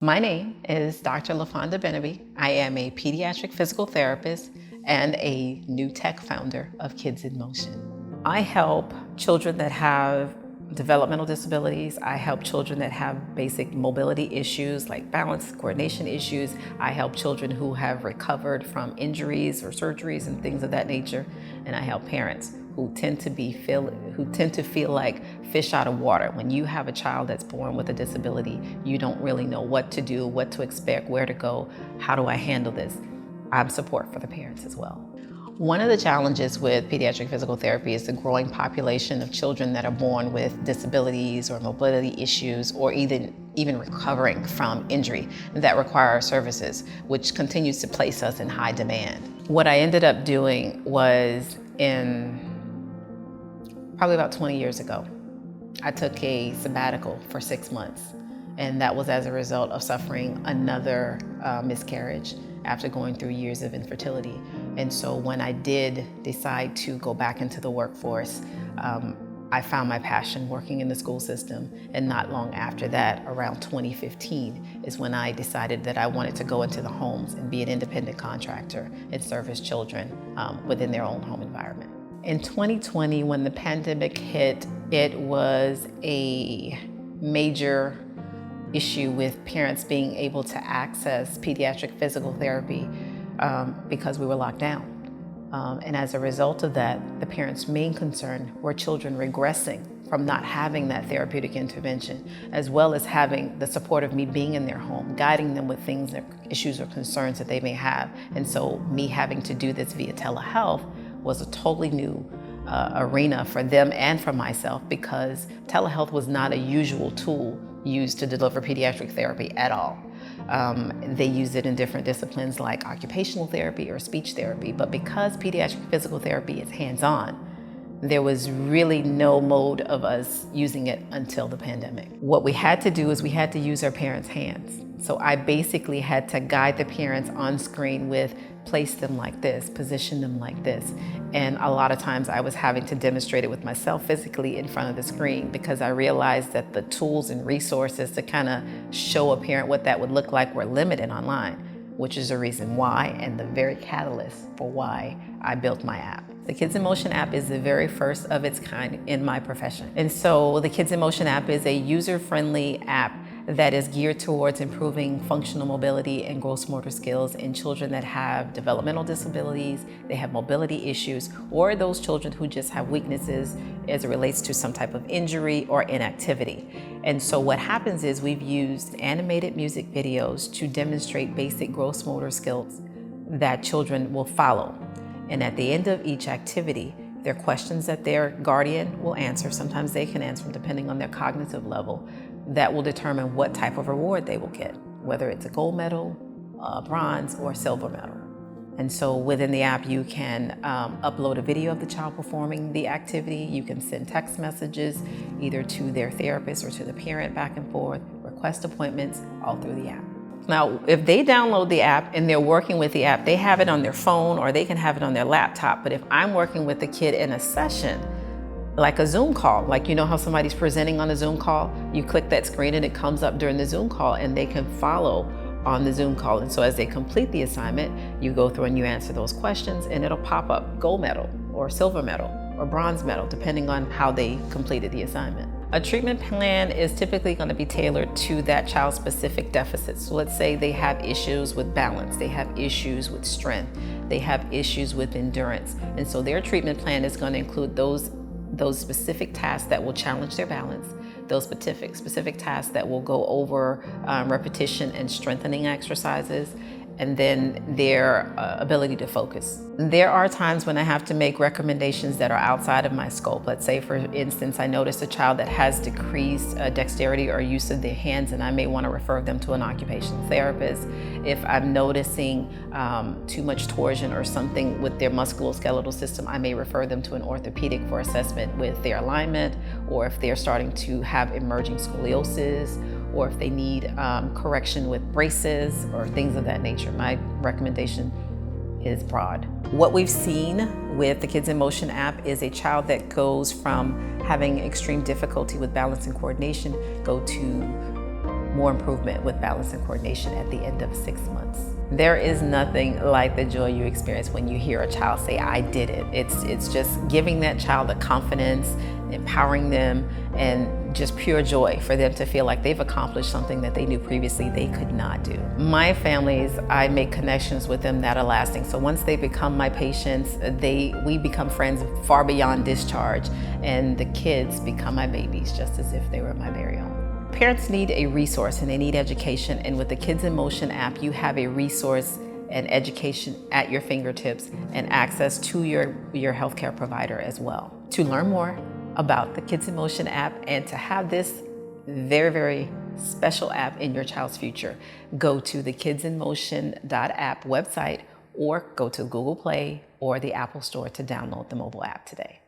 My name is Dr. Beneby. I am a pediatric physical therapist and a new tech founder of Kidz-N-Motion. I help children that have developmental disabilities. I help children that have basic mobility issues like balance, coordination issues. I help children who have recovered from injuries or surgeries and things of that nature. And I help parents who tend to feel like fish out of water. When you have a child that's born with a disability, you don't really know what to do, what to expect, where to go, how do I handle this? I'm support for the parents as well. One of the challenges with pediatric physical therapy is the growing population of children that are born with disabilities or mobility issues or even recovering from injury that require our services, which continues to place us in high demand. What I ended up doing was probably about 20 years ago, I took a sabbatical for 6 months, and that was as a result of suffering another miscarriage after going through years of infertility. And so when I did decide to go back into the workforce, I found my passion working in the school system. And not long after that, around 2015, is when I decided that I wanted to go into the homes and be an independent contractor and service children within their own home environment. In 2020, when the pandemic hit, it was a major issue with parents being able to access pediatric physical therapy because we were locked down. And as a result of that, the parents' main concern were children regressing from not having that therapeutic intervention, as well as having the support of me being in their home, guiding them with things, issues or concerns that they may have. And so me having to do this via telehealth was a totally new arena for them and for myself, because telehealth was not a usual tool used to deliver pediatric therapy at all. They use it in different disciplines like occupational therapy or speech therapy, but because pediatric physical therapy is hands-on, there was really no mode of us using it until the pandemic. What we had to do is we had to use our parents' hands. So I basically had to guide the parents on screen with place them like this, position them like this. And a lot of times I was having to demonstrate it with myself physically in front of the screen, because I realized that the tools and resources to kind of show a parent what that would look like were limited online, which is the reason why and the very catalyst for why I built my app. The Kidz-N-Motion app is the very first of its kind in my profession. And so the Kidz-N-Motion app is a user-friendly app that is geared towards improving functional mobility and gross motor skills in children that have developmental disabilities, they have mobility issues, or those children who just have weaknesses as it relates to some type of injury or inactivity. And so what happens is we've used animated music videos to demonstrate basic gross motor skills that children will follow. And at the end of each activity, there are questions that their guardian will answer. Sometimes they can answer them depending on their cognitive level. That will determine what type of reward they will get, whether it's a gold medal, bronze, or silver medal. And so within the app, you can upload a video of the child performing the activity. You can send text messages either to their therapist or to the parent back and forth, request appointments, all through the app. Now, if they download the app and they're working with the app, they have it on their phone or they can have it on their laptop. But if I'm working with the kid in a session, like a Zoom call, like you know how somebody's presenting on a Zoom call, you click that screen and it comes up during the Zoom call and they can follow on the Zoom call. And so as they complete the assignment, you go through and you answer those questions and it'll pop up gold medal or silver medal or bronze medal, depending on how they completed the assignment. A treatment plan is typically going to be tailored to that child's specific deficits. So let's say they have issues with balance, they have issues with strength, they have issues with endurance. And so their treatment plan is going to include those specific tasks that will challenge their balance, those specific tasks that will go over repetition and strengthening exercises, and then their ability to focus. There are times when I have to make recommendations that are outside of my scope. Let's say, for instance, I notice a child that has decreased dexterity or use of their hands, and I may want to refer them to an occupational therapist. If I'm noticing too much torsion or something with their musculoskeletal system, I may refer them to an orthopedic for assessment with their alignment, or if they're starting to have emerging scoliosis, or if they need correction with braces or things of that nature. My recommendation is broad. What we've seen with the Kidz-N-Motion app is a child that goes from having extreme difficulty with balance and coordination, go to more improvement with balance and coordination at the end of 6 months. There is nothing like the joy you experience when you hear a child say, I did it. It's just giving that child the confidence, empowering them, and just pure joy for them to feel like they've accomplished something that they knew previously they could not do. My families, I make connections with them that are lasting. So once they become my patients, we become friends far beyond discharge, and the kids become my babies just as if they were my very own. Parents need a resource and they need education, and with the Kidz-N-Motion app, you have a resource and education at your fingertips and access to your healthcare provider as well. To learn more about the Kidz-N-Motion app and to have this very, very special app in your child's future, go to the Kidz-N-Motion.app website or go to Google Play or the Apple Store to download the mobile app today.